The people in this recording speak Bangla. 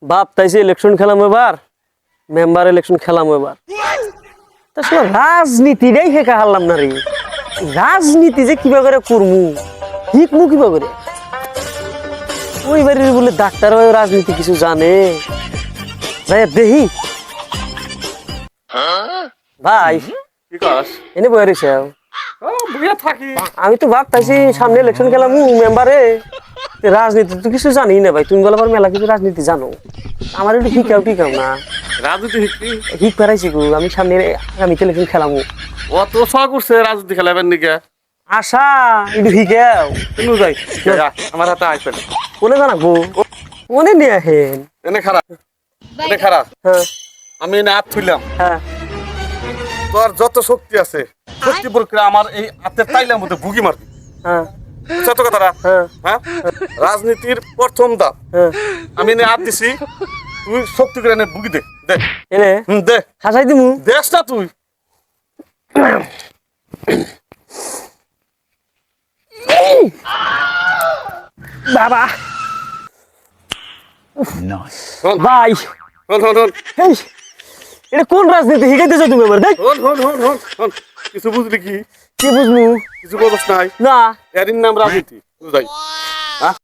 বাপ তাইছে ইলেকশন খেলাম এবার, মেম্বার ইলেকশন খেলাম এবার। তা আসলে রাজনীতিটাই শেখা হারলাম না রে। রাজনীতি যে কিবা করে করমু, শিখমু কিবা করে। ওই বাড়ির বলে ডাক্তার ভাই রাজনীতি কিছু জানে, যাই দেখি। ভাই কি কাজ? এনে বয়ে রয়েছে। বুঝে থাকি। আমি তো ভাবতাইছি সামনে ইলেকশন খেলাম মেম্বারে, রাজনীতি তো কিছু জানি না ভাই। তুমি বলে আবার মেলা কিছু রাজনীতি জানো, আমার একটু শিখাও টিকাও না। রাজনীতি শিখবি? হিক পারাইছি গো, আমি সামনে আগামীতে ইলেকশন খেলামু। অত শখ করছে রাজনীতি খেলাবেন নাকি? আশা একটু হিকাও। তুমি যাই আমার হাতে আইপেন। কোনে জানাবো, কোনে নিয়ে আহেন। এনে খারাপ, এনে খারাপ। হ্যাঁ আমি এনে হাত থুইলাম। হ্যাঁ তোর যত শক্তি আছে শক্তি প্রক্রিয়া আমার এই হাতের তাইলার মধ্যে ভুগি মারবি। হ্যাঁ বুঝছো তো কথাটা? হ্যাঁ হ্যাঁ, রাজনীতির প্রথম ধাপ। হ্যাঁ। আমি এনে হাত দিছি, তুই শক্তি করে এনে ভুগি দে। দে এনে দে, হাসাই দিমু। দেশ না তুই। বাবা শোন ভাই, শোন শোন শোন এই এটা কোন রাজনীতি শিখাইতেছো তুমি আমার? দেখ শোন শোন শোন শোন শোন। কিছু বুঝলি কি? কি বুঝমু কিছু বোঝস নাই। না। এর নাম রাজনীতি। বুঝাই